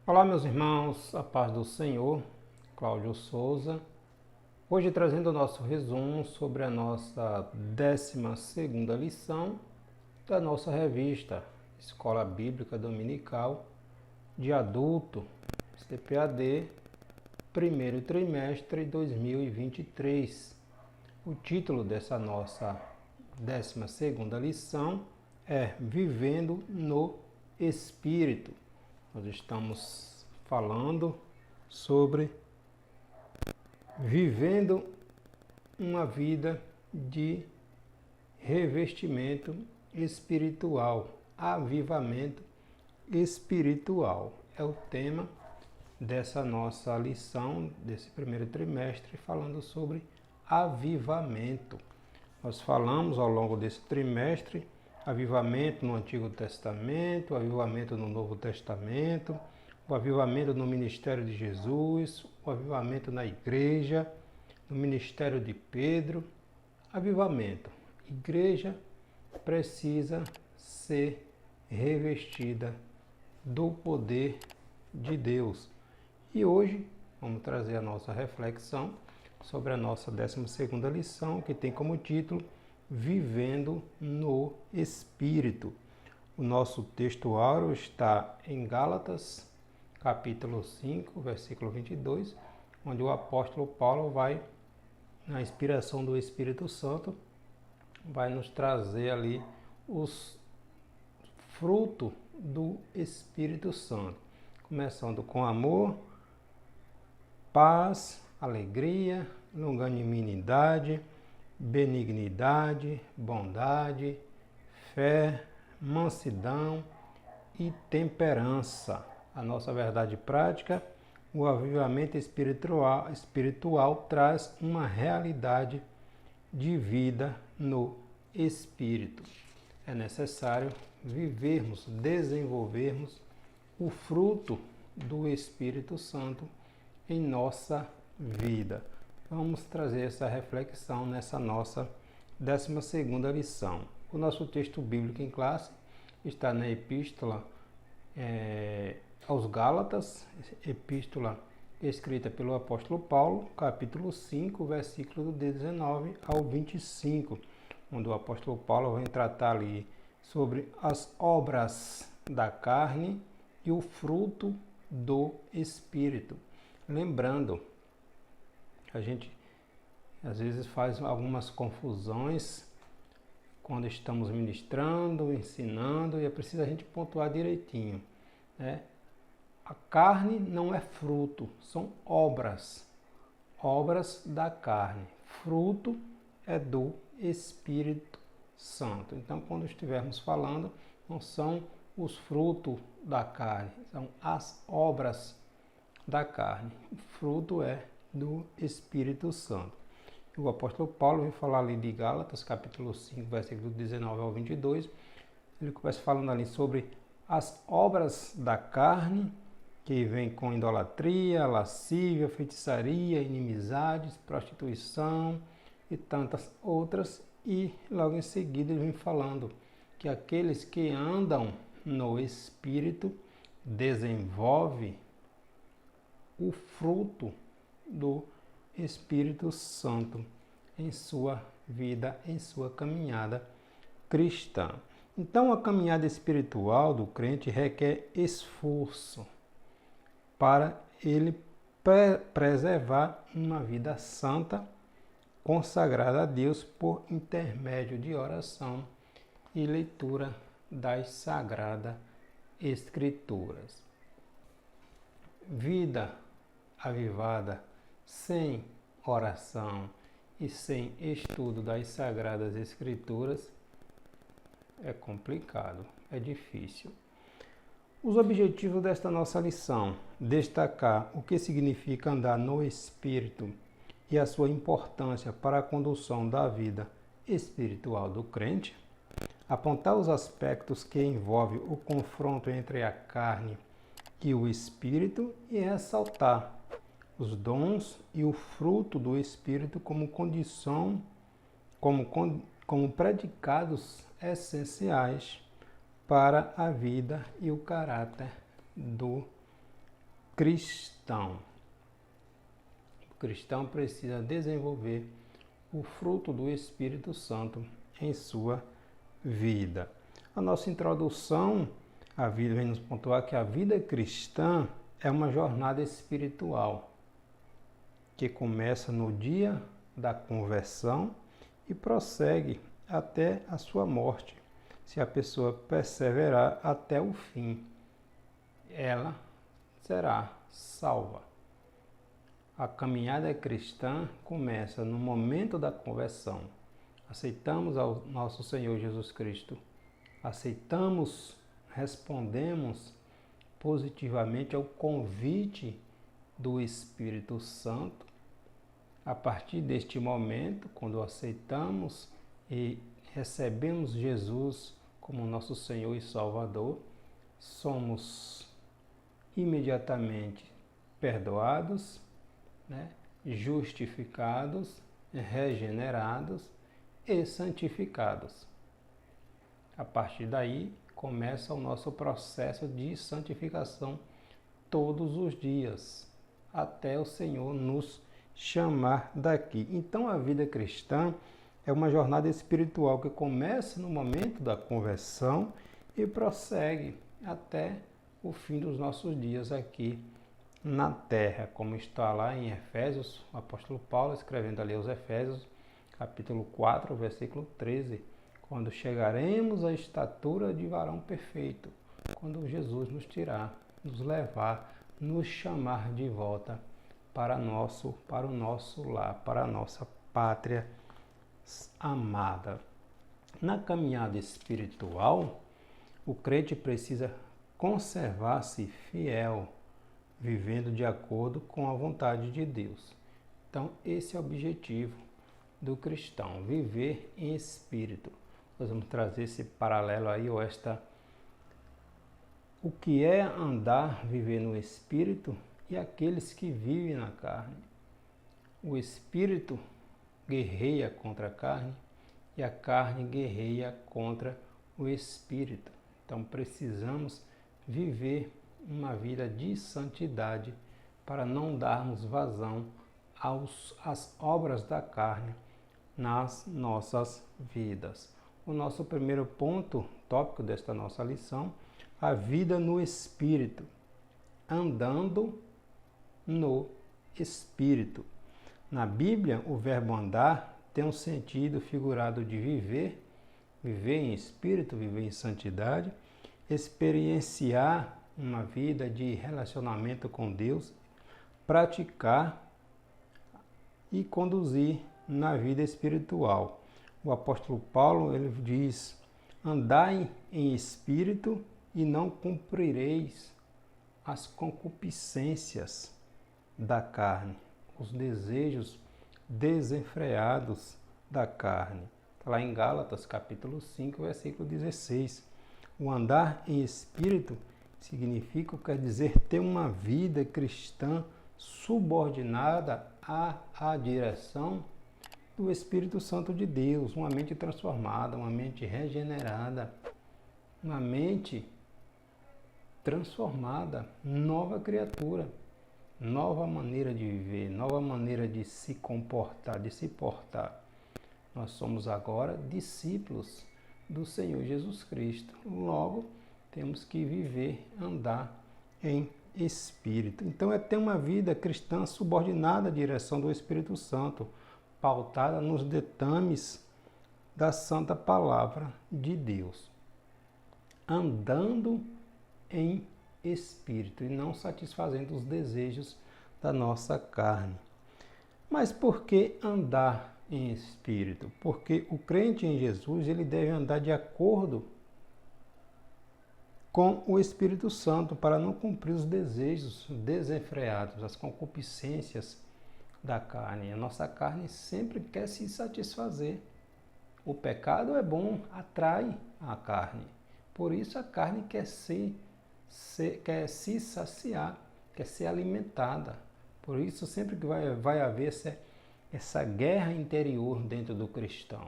Olá, meus irmãos, a paz do Senhor, Cláudio Souza. Hoje trazendo o nosso resumo sobre a nossa 12ª lição da nossa revista Escola Bíblica Dominical de Adulto, CPAD, primeiro trimestre 2023. O título dessa nossa 12ª lição é Vivendo no Espírito. Nós estamos falando sobre vivendo uma vida de revestimento espiritual, avivamento espiritual. É o tema dessa nossa lição, desse primeiro trimestre, falando sobre avivamento. Nós falamos ao longo desse trimestre avivamento no Antigo Testamento, avivamento no Novo Testamento, o avivamento no ministério de Jesus, o avivamento na igreja, no ministério de Pedro. Avivamento. Igreja precisa ser revestida do poder de Deus. E hoje vamos trazer a nossa reflexão sobre a nossa 12ª lição, que tem como título Vivendo no Espírito. O nosso texto áureo está em Gálatas, capítulo 5, versículo 22, onde o apóstolo Paulo vai, na inspiração do Espírito Santo, vai nos trazer ali os frutos do Espírito Santo, começando com amor, paz, alegria, longanimidade, benignidade, bondade, fé, mansidão e temperança. A nossa verdade prática, o avivamento espiritual traz uma realidade de vida no Espírito. É necessário vivermos, desenvolvermos o fruto do Espírito Santo em nossa vida. Vamos trazer essa reflexão nessa nossa 12ª lição. O nosso texto bíblico em classe está na Epístola aos Gálatas, epístola escrita pelo apóstolo Paulo, capítulo 5, versículo 19 ao 25, onde o apóstolo Paulo vem tratar ali sobre as obras da carne e o fruto do Espírito. Lembrando, a gente às vezes faz algumas confusões quando estamos ministrando, ensinando, e é preciso a gente pontuar direitinho, né? A carne não é fruto, são obras da carne. Fruto é do Espírito Santo. Então, quando estivermos falando, não são os frutos da carne, são as obras da carne. O fruto é do Espírito Santo. O apóstolo Paulo vem falar ali de Gálatas, capítulo 5, versículo 19 ao 22. Ele começa falando ali sobre as obras da carne, que vem com idolatria, lascívia, feitiçaria, inimizades, prostituição e tantas outras. E logo em seguida ele vem falando que aqueles que andam no Espírito desenvolvem o fruto do Espírito Santo em sua vida, em sua caminhada cristã. Então, a caminhada espiritual do crente requer esforço para ele preservar uma vida santa, consagrada a Deus por intermédio de oração e leitura das Sagradas Escrituras. Vida avivada sem oração e sem estudo das Sagradas Escrituras é complicado, é difícil. Os objetivos desta nossa lição: destacar o que significa andar no Espírito e a sua importância para a condução da vida espiritual do crente, apontar os aspectos que envolvem o confronto entre a carne e o Espírito e ressaltar os dons e o fruto do Espírito como condição, como predicados essenciais para a vida e o caráter do cristão. O cristão precisa desenvolver o fruto do Espírito Santo em sua vida. A nossa introdução à vida vem nos pontuar que a vida cristã é uma jornada espiritual que começa no dia da conversão e prossegue até a sua morte. Se a pessoa perseverar até o fim, ela será salva. A caminhada cristã começa no momento da conversão. Aceitamos ao nosso Senhor Jesus Cristo. Respondemos positivamente ao convite do Espírito Santo. A partir deste momento, quando aceitamos e recebemos Jesus como nosso Senhor e Salvador, somos imediatamente perdoados, justificados, regenerados e santificados. A partir daí, começa o nosso processo de santificação todos os dias, até o Senhor nos chamar daqui. Então, a vida cristã é uma jornada espiritual que começa no momento da conversão e prossegue até o fim dos nossos dias aqui na terra, como está lá em Efésios, o apóstolo Paulo escrevendo ali aos Efésios, capítulo 4, versículo 13, quando chegaremos à estatura de varão perfeito, quando Jesus nos levar, nos chamar de volta para o nosso lar, para a nossa pátria amada. Na caminhada espiritual, o crente precisa conservar-se fiel, vivendo de acordo com a vontade de Deus. Então, esse é o objetivo do cristão, viver em espírito. Nós vamos trazer esse paralelo aí, o que é andar, viver no espírito e aqueles que vivem na carne. O espírito guerreia contra a carne e a carne guerreia contra o espírito. Então precisamos viver uma vida de santidade para não darmos vazão às obras da carne nas nossas vidas. O nosso primeiro tópico desta nossa lição, a vida no Espírito, andando no Espírito. Na Bíblia, o verbo andar tem um sentido figurado de viver em espírito, viver em santidade, experienciar uma vida de relacionamento com Deus, praticar e conduzir na vida espiritual. O apóstolo Paulo, ele diz: andai em espírito e não cumprireis as concupiscências da carne, os desejos desenfreados da carne. Está lá em Gálatas, capítulo 5, versículo 16. O andar em espírito significa, quer dizer, ter uma vida cristã subordinada à direção do Espírito Santo de Deus, uma mente transformada, uma mente regenerada, uma mente transformada, nova criatura, nova maneira de viver, nova maneira de se comportar, de se portar. Nós somos agora discípulos do Senhor Jesus Cristo. Logo, temos que viver, andar em espírito. Então, é ter uma vida cristã subordinada à direção do Espírito Santo, pautada nos ditames da Santa Palavra de Deus. Andando em espírito e não satisfazendo os desejos da nossa carne. Mas por que andar em espírito? Porque o crente em Jesus, ele deve andar de acordo com o Espírito Santo para não cumprir os desejos desenfreados, as concupiscências da carne. A nossa carne sempre quer se satisfazer. O pecado é bom, atrai a carne. Por isso a carne quer se saciar, quer ser alimentada. Por isso sempre que vai haver essa guerra interior dentro do cristão.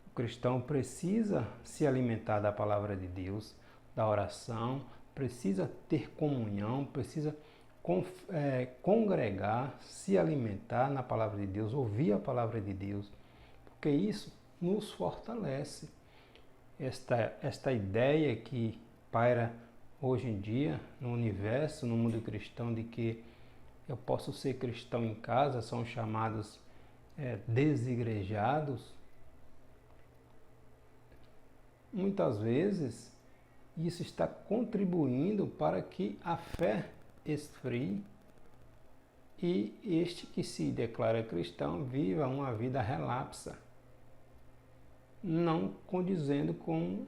O cristão precisa se alimentar da palavra de Deus, da oração, precisa ter comunhão, precisa congregar, se alimentar na palavra de Deus, ouvir a palavra de Deus, porque isso nos fortalece. Esta ideia que paira hoje em dia no universo, no mundo cristão, de que eu posso ser cristão em casa, são chamados desigrejados. Muitas vezes isso está contribuindo para que a fé esfrie e este que se declara cristão viva uma vida relapsa, não condizendo com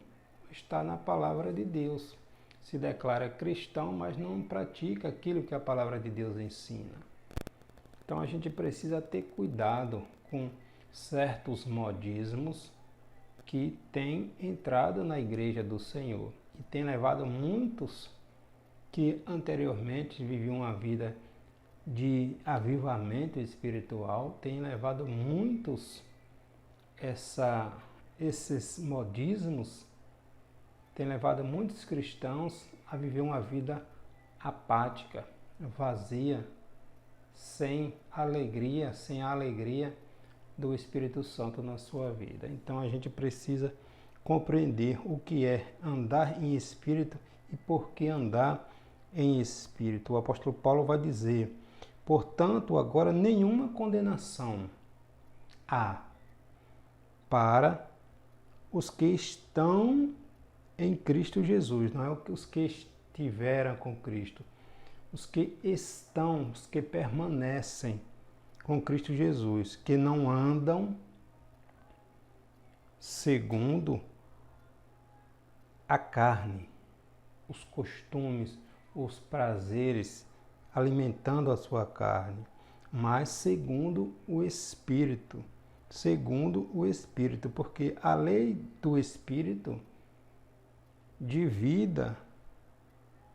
está na palavra de Deus. Se declara cristão, mas não pratica aquilo que a palavra de Deus ensina. Então a gente precisa ter cuidado com certos modismos que têm entrado na igreja do Senhor e têm levado muitos que anteriormente viviam uma vida de avivamento espiritual, têm levado muitos esses modismos, têm levado muitos cristãos a viver uma vida apática, vazia, sem alegria, sem a alegria do Espírito Santo na sua vida. Então a gente precisa compreender o que é andar em espírito e por que andar em espírito. O apóstolo Paulo vai dizer: portanto, agora nenhuma condenação há para os que estão em Cristo Jesus, não é os que estiveram com Cristo, os que estão, os que permanecem com Cristo Jesus, que não andam segundo a carne, os costumes, os prazeres, alimentando a sua carne, mas segundo o Espírito. Segundo o Espírito, porque a lei do Espírito de vida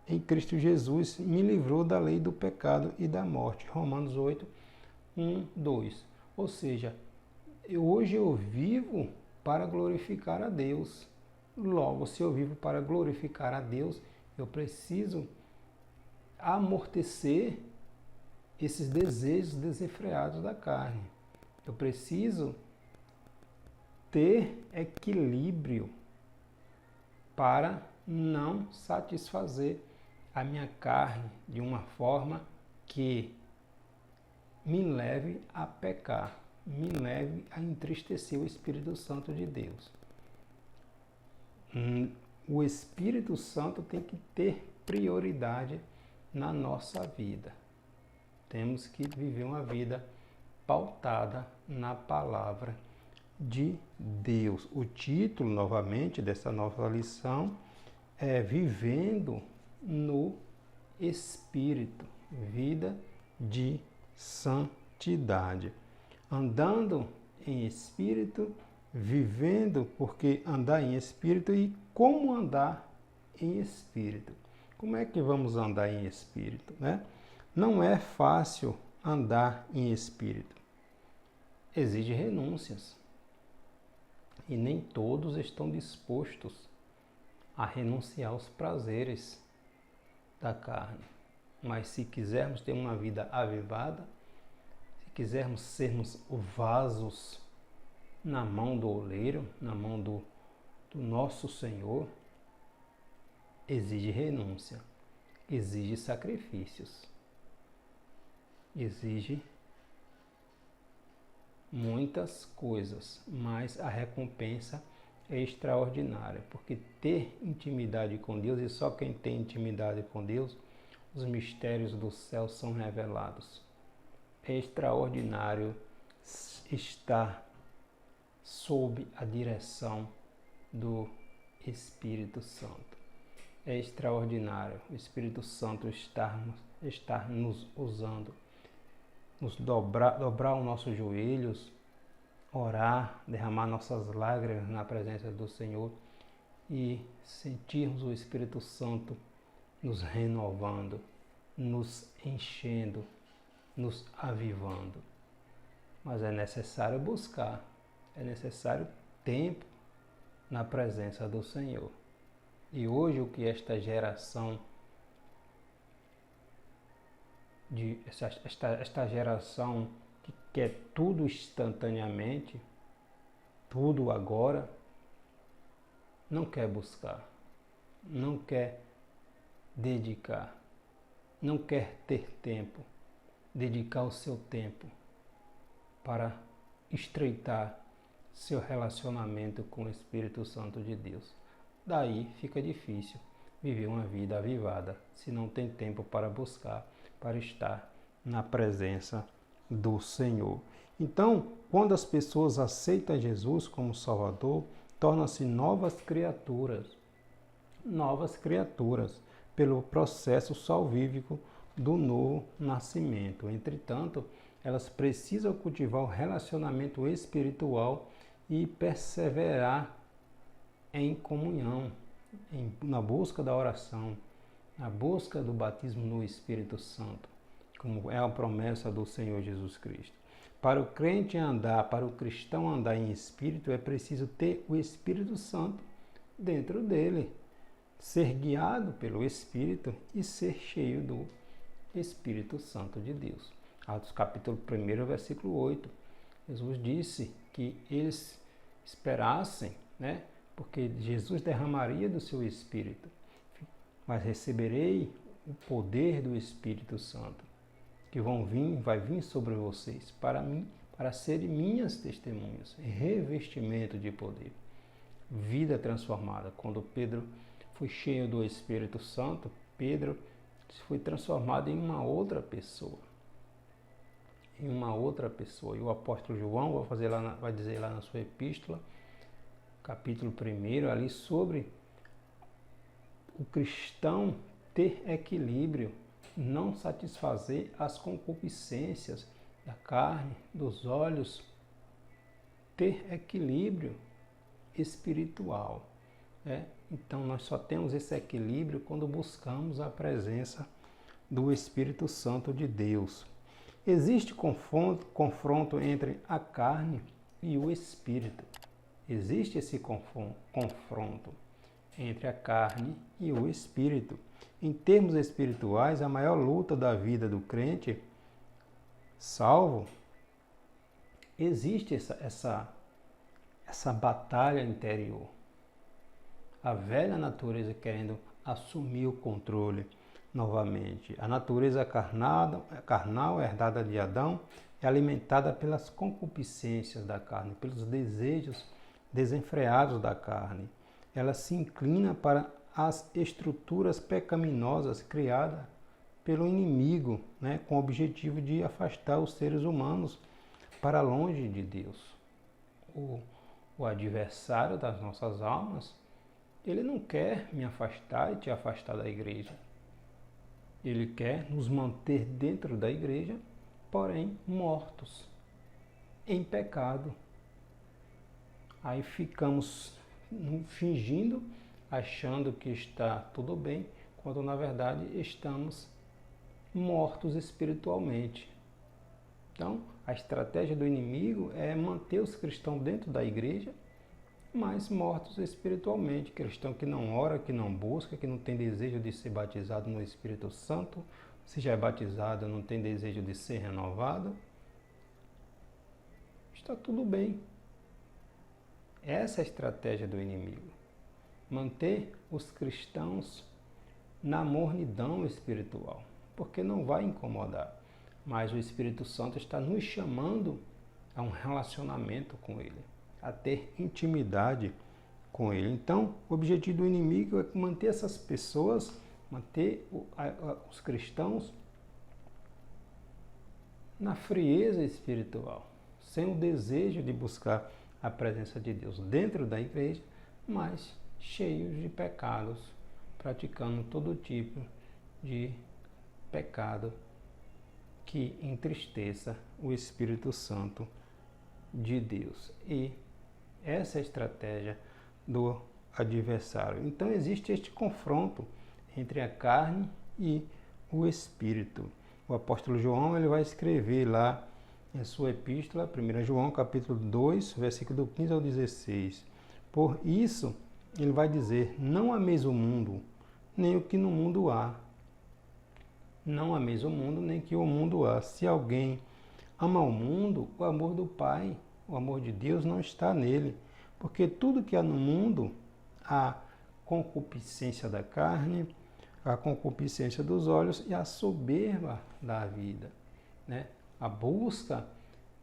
em Cristo Jesus me livrou da lei do pecado e da morte. Romanos 8, 1, 2. Ou seja, hoje eu vivo para glorificar a Deus. Logo, se eu vivo para glorificar a Deus, eu preciso amortecer esses desejos desenfreados da carne. Eu preciso ter equilíbrio para não satisfazer a minha carne de uma forma que me leve a pecar, me leve a entristecer o Espírito Santo de Deus. O Espírito Santo tem que ter prioridade na nossa vida. Temos que viver uma vida pautada na palavra de Deus. O título, novamente, dessa nova lição é Vivendo no Espírito, vida de santidade. Andando em Espírito, vivendo, porque andar em Espírito, e como andar em Espírito. Como é que vamos andar em Espírito, né? Não é fácil andar em Espírito. Exige renúncias. E nem todos estão dispostos a renunciar aos prazeres da carne. Mas se quisermos ter uma vida avivada, se quisermos sermos vasos na mão do oleiro, na mão do nosso Senhor, exige renúncia, exige sacrifícios, exige muitas coisas, mas a recompensa é extraordinária, porque ter intimidade com Deus, e só quem tem intimidade com Deus, os mistérios do céu são revelados. É extraordinário estar sob a direção do Espírito Santo. É extraordinário o Espírito Santo estar nos usando, nos dobrar os nossos joelhos, orar, derramar nossas lágrimas na presença do Senhor e sentirmos o Espírito Santo nos renovando, nos enchendo, nos avivando. Mas é necessário buscar, é necessário tempo na presença do Senhor. E hoje o que esta geração esta geração que quer tudo instantaneamente, tudo agora, não quer buscar, não quer dedicar, não quer ter tempo, dedicar o seu tempo para estreitar seu relacionamento com o Espírito Santo de Deus. Daí fica difícil viver uma vida avivada se não tem tempo para buscar, para estar na presença do Senhor. Então, quando as pessoas aceitam Jesus como Salvador, tornam-se novas criaturas pelo processo salvífico do novo nascimento. Entretanto, elas precisam cultivar o relacionamento espiritual e perseverar em comunhão, na busca da oração, na busca do batismo no Espírito Santo, como é a promessa do Senhor Jesus Cristo. Para o crente andar, para o cristão andar em espírito, é preciso ter o Espírito Santo dentro dele, ser guiado pelo Espírito e ser cheio do Espírito Santo de Deus. Atos capítulo 1, versículo 8. Jesus disse que eles esperassem, porque Jesus derramaria do seu Espírito, mas receberei o poder do Espírito Santo, que vai vir sobre vocês, para serem minhas testemunhas, revestimento de poder, vida transformada. Quando Pedro foi cheio do Espírito Santo, Pedro foi transformado em uma outra pessoa. E o apóstolo João vai dizer lá na sua epístola, capítulo 1, ali sobre o cristão ter equilíbrio, não satisfazer as concupiscências da carne, dos olhos, ter equilíbrio espiritual. Então nós só temos esse equilíbrio quando buscamos a presença do Espírito Santo de Deus. Existe confronto entre a carne e o Espírito. Existe esse confronto entre a carne e o Espírito. Em termos espirituais, a maior luta da vida do crente salvo, existe essa batalha interior. A velha natureza querendo assumir o controle novamente. A natureza carnal herdada de Adão é alimentada pelas concupiscências da carne, pelos desejos desenfreados da carne. Ela se inclina para as estruturas pecaminosas criadas pelo inimigo, com o objetivo de afastar os seres humanos para longe de Deus. O adversário das nossas almas, ele não quer me afastar e te afastar da igreja. Ele quer nos manter dentro da igreja, porém mortos em pecado. Aí ficamos fingindo, achando que está tudo bem, quando na verdade estamos mortos espiritualmente. Então, a estratégia do inimigo é manter os cristãos dentro da igreja, mas mortos espiritualmente. Cristão que não ora, que não busca, que não tem desejo de ser batizado no Espírito Santo. Se já é batizado, não tem desejo de ser renovado. Está tudo bem. Essa é a estratégia do inimigo. Manter os cristãos na mornidão espiritual, porque não vai incomodar. Mas o Espírito Santo está nos chamando a um relacionamento com Ele, a ter intimidade com Ele. Então, o objetivo do inimigo é manter essas pessoas, manter os cristãos na frieza espiritual, sem o desejo de buscar a presença de Deus dentro da igreja, mas cheios de pecados, praticando todo tipo de pecado que entristeça o Espírito Santo de Deus. E essa é a estratégia do adversário. Então existe este confronto entre a carne e o Espírito. O apóstolo João ele vai escrever lá em sua epístola, 1 João capítulo 2, versículo do 15 ao 16. Por isso, ele vai dizer: não ameis o mundo, nem o que no mundo há. Não ameis o mundo, nem que o mundo há. Se alguém ama o mundo, o amor do Pai, o amor de Deus não está nele. Porque tudo que há no mundo, a concupiscência da carne, a concupiscência dos olhos e a soberba da vida, né? A busca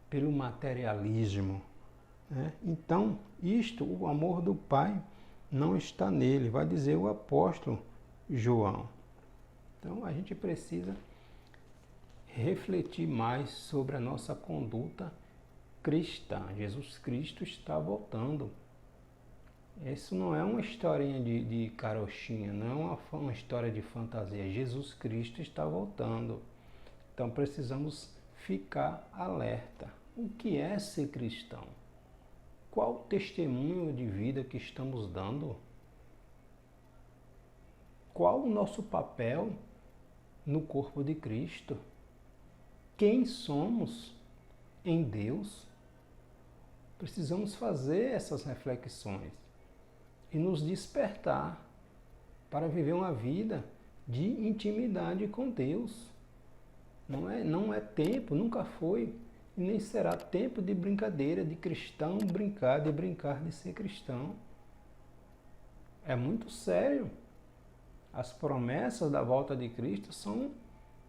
pelo materialismo, né? Então, o amor do Pai não está nele, vai dizer o apóstolo João. Então, a gente precisa refletir mais sobre a nossa conduta cristã. Jesus Cristo está voltando. Isso não é uma historinha de carochinha, não é uma história de fantasia. Jesus Cristo está voltando. Então precisamos ficar alerta. O que é ser cristão? Qual o testemunho de vida que estamos dando? Qual o nosso papel no corpo de Cristo? Quem somos em Deus? Precisamos fazer essas reflexões e nos despertar para viver uma vida de intimidade com Deus. Não é tempo, nunca foi e nem será tempo de brincadeira, de cristão brincar, de ser cristão. É muito sério. As promessas da volta de Cristo são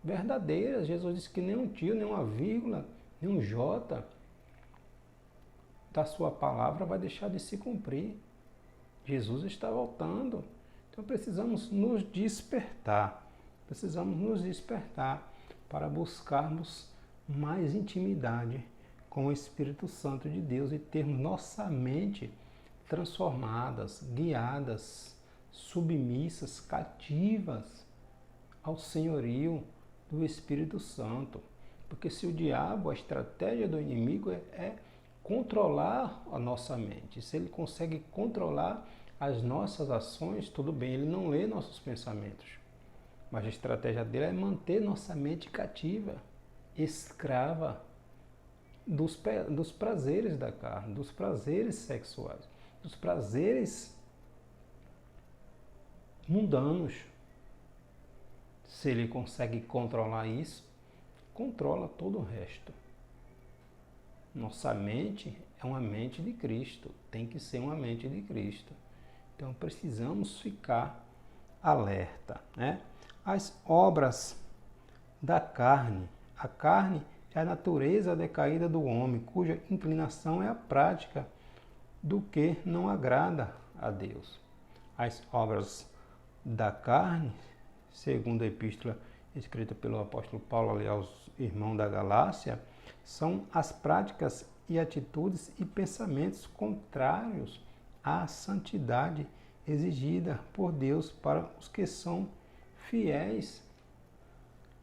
verdadeiras. Jesus disse que nem um tio, nem uma vírgula, nem um jota da sua palavra vai deixar de se cumprir. Jesus está voltando. Então precisamos nos despertar. Precisamos nos despertar para buscarmos mais intimidade com o Espírito Santo de Deus e termos nossa mente transformadas, guiadas, submissas, cativas ao senhorio do Espírito Santo. Porque se o diabo, a estratégia do inimigo é controlar a nossa mente. Se ele consegue controlar as nossas ações, tudo bem, ele não lê nossos pensamentos. Mas a estratégia dele é manter nossa mente cativa, escrava dos prazeres da carne, dos prazeres sexuais, dos prazeres mundanos. Se ele consegue controlar isso, controla todo o resto. Nossa mente é uma mente de Cristo, tem que ser uma mente de Cristo. Então precisamos ficar alerta, né? As obras da carne. A carne é a natureza decaída do homem, cuja inclinação é a prática do que não agrada a Deus. As obras da carne, segundo a epístola escrita pelo apóstolo Paulo ali aos irmãos da Galácia, são as práticas e atitudes e pensamentos contrários à santidade exigida por Deus para os que são fiéis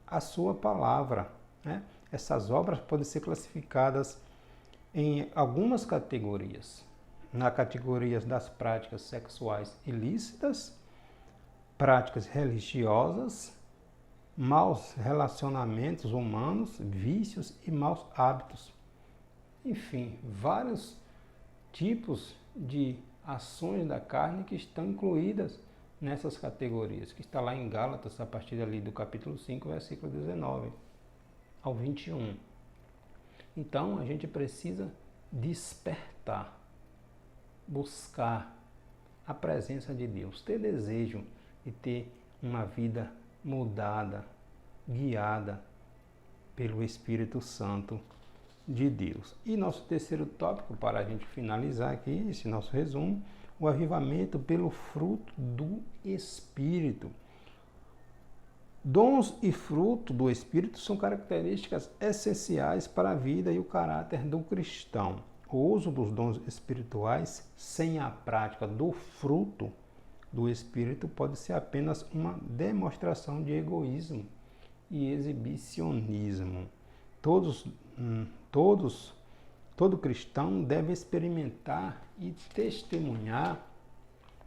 à sua palavra, né? Essas obras podem ser classificadas em algumas categorias. Na categoria das práticas sexuais ilícitas, práticas religiosas, maus relacionamentos humanos, vícios e maus hábitos. Enfim, vários tipos de ações da carne que estão incluídas nessas categorias, que está lá em Gálatas, a partir ali do capítulo 5, versículo 19 ao 21. Então, a gente precisa despertar, buscar a presença de Deus, ter desejo de ter uma vida mudada, guiada pelo Espírito Santo de Deus. E nosso terceiro tópico, para a gente finalizar aqui esse nosso resumo, o avivamento pelo fruto do Espírito. Dons e fruto do Espírito são características essenciais para a vida e o caráter do cristão. O uso dos dons espirituais sem a prática do fruto do Espírito pode ser apenas uma demonstração de egoísmo e exibicionismo. Todo cristão deve experimentar e testemunhar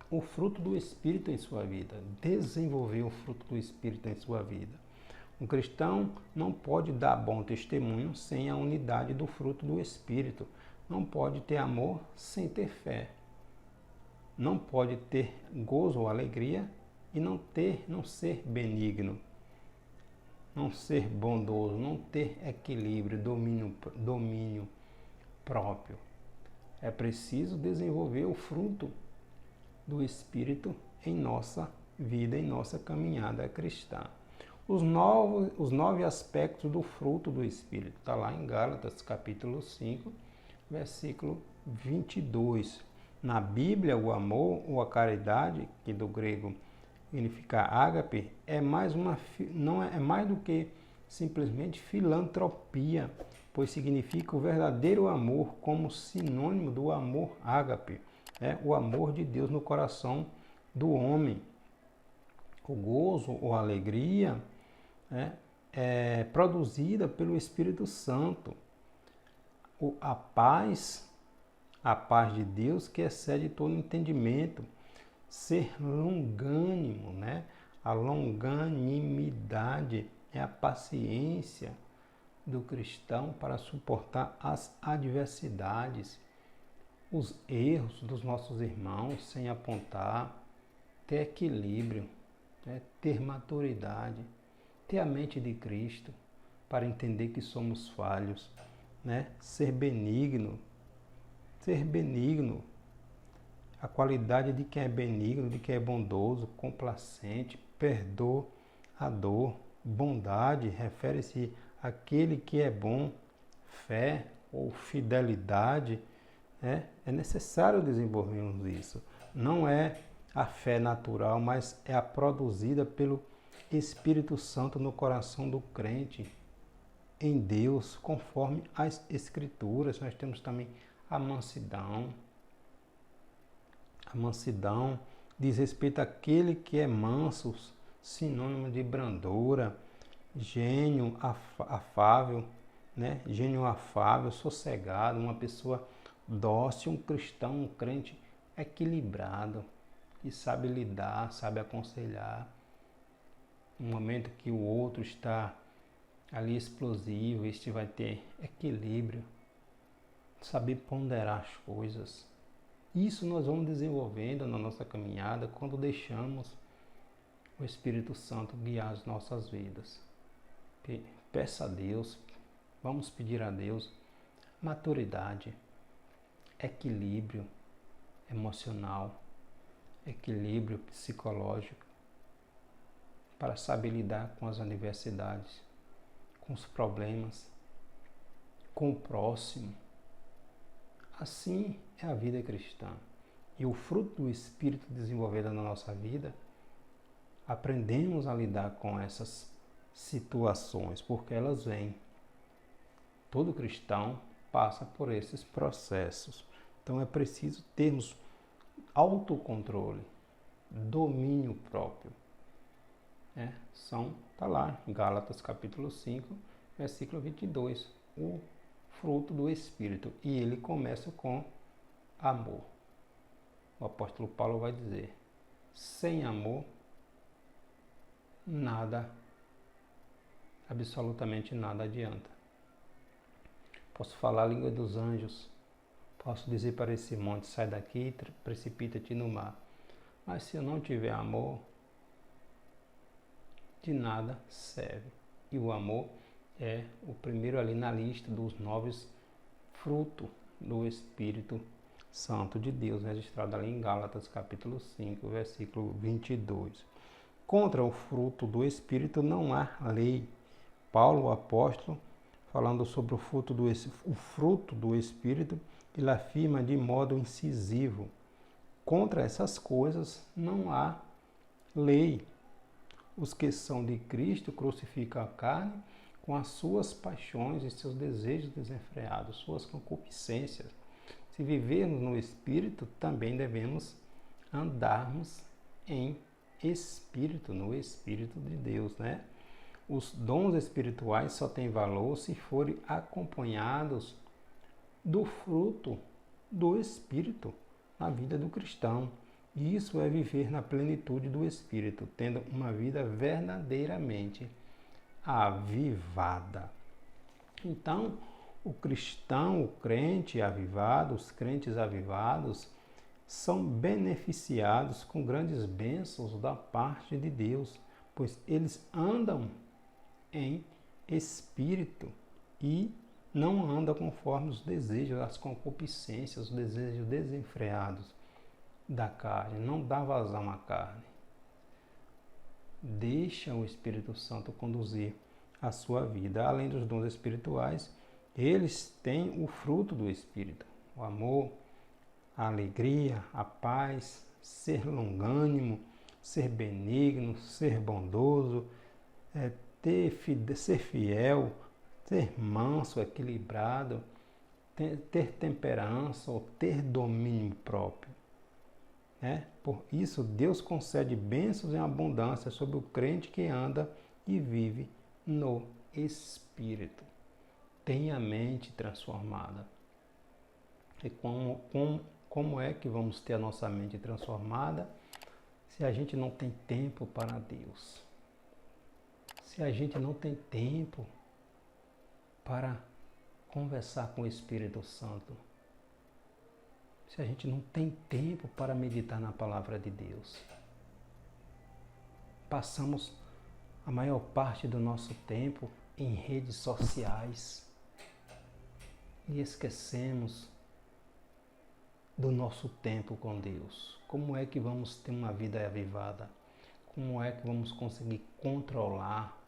o fruto do Espírito em sua vida, desenvolver o fruto do Espírito em sua vida. Um cristão não pode dar bom testemunho sem a unidade do fruto do Espírito. Não pode ter amor sem ter fé. não pode ter gozo ou alegria e não ser benigno, não ser bondoso, não ter equilíbrio, domínio próprio. É preciso desenvolver o fruto do Espírito em nossa vida, em nossa caminhada cristã. Os 9 aspectos do fruto do Espírito. Está lá em Gálatas, capítulo 5, versículo 22. Na Bíblia, o amor ou a caridade, que do grego significa ágape, é mais do que simplesmente filantropia, pois significa o verdadeiro amor como sinônimo do amor ágape, o amor de Deus no coração do homem. O gozo ou alegria é produzida pelo Espírito Santo. A paz de Deus que excede todo entendimento. Ser longânimo, A longanimidade é a paciência do cristão para suportar as adversidades, os erros dos nossos irmãos sem apontar, ter equilíbrio, ter maturidade, ter a mente de Cristo para entender que somos falhos, ser benigno. A qualidade de quem é benigno, de quem é bondoso, complacente, perdoador. Bondade refere-se àquele que é bom. Fé ou fidelidade, é necessário desenvolvermos isso. Não é a fé natural, mas é a produzida pelo Espírito Santo no coração do crente em Deus, conforme as Escrituras. Nós temos também a mansidão. A mansidão diz respeito àquele que é manso, sinônimo de brandura, gênio afável, Gênio afável, sossegado, uma pessoa dócil, um cristão, um crente equilibrado, que sabe lidar, sabe aconselhar. No momento que o outro está ali explosivo, este vai ter equilíbrio, saber ponderar as coisas. Isso nós vamos desenvolvendo na nossa caminhada quando deixamos o Espírito Santo guiar as nossas vidas. Peça a Deus, vamos pedir a Deus maturidade, equilíbrio emocional, equilíbrio psicológico, para saber lidar com as adversidades, com os problemas, com o próximo. Assim é a vida cristã. E o fruto do Espírito desenvolvido na nossa vida, aprendemos a lidar com essas situações, porque elas vêm. Todo cristão passa por esses processos. Então é preciso termos autocontrole, domínio próprio. Está lá em Gálatas capítulo 5, versículo 22. O fruto do Espírito. E ele começa com amor. O apóstolo Paulo vai dizer: sem amor, nada, absolutamente nada adianta. Posso falar a língua dos anjos, posso dizer para esse monte: sai daqui, precipita-te no mar. Mas se eu não tiver amor, de nada serve. E o amor é o primeiro ali na lista dos 9 frutos do Espírito Santo de Deus, registrado ali em Gálatas capítulo 5, versículo 22. Contra o fruto do Espírito não há lei. Paulo, o apóstolo, falando sobre o fruto do Espírito, ele afirma de modo incisivo: contra essas coisas não há lei. Os que são de Cristo crucificam a carne com as suas paixões e seus desejos desenfreados, suas concupiscências. Se vivermos no Espírito, também devemos andarmos em Espírito, no Espírito de Deus, Os dons espirituais só têm valor se forem acompanhados do fruto do Espírito na vida do cristão. E isso é viver na plenitude do Espírito, tendo uma vida verdadeiramente avivada. Então, o cristão, o crente avivado, os crentes avivados, são beneficiados com grandes bênçãos da parte de Deus, pois eles andam em espírito e não andam conforme os desejos, as concupiscências, os desejos desenfreados da carne. Não dá vazão à carne. Deixa o Espírito Santo conduzir a sua vida. Além dos dons espirituais, eles têm o fruto do Espírito: o amor, a alegria, a paz, ser longânimo, ser benigno, ser bondoso, ser fiel, ser manso, equilibrado, ter temperança ou ter domínio próprio. Por isso, Deus concede bênçãos em abundância sobre o crente que anda e vive no Espírito. Tem a mente transformada. E como é que vamos ter a nossa mente transformada se a gente não tem tempo para Deus? Se a gente não tem tempo para conversar com o Espírito Santo? Se a gente não tem tempo para meditar na palavra de Deus? Passamos a maior parte do nosso tempo em redes sociais e esquecemos do nosso tempo com Deus. Como é que vamos ter uma vida avivada? Como é que vamos conseguir controlar,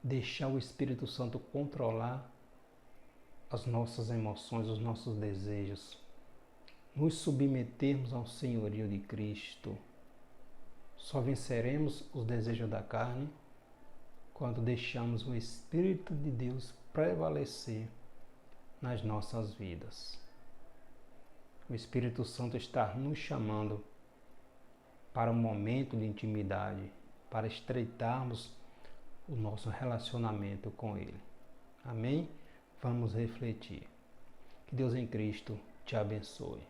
deixar o Espírito Santo controlar as nossas emoções, os nossos desejos? Nos submetermos ao senhorio de Cristo. Só venceremos os desejos da carne quando deixamos o Espírito de Deus prevalecer nas nossas vidas. O Espírito Santo está nos chamando para um momento de intimidade, para estreitarmos o nosso relacionamento com Ele. Amém? Vamos refletir. Que Deus em Cristo te abençoe.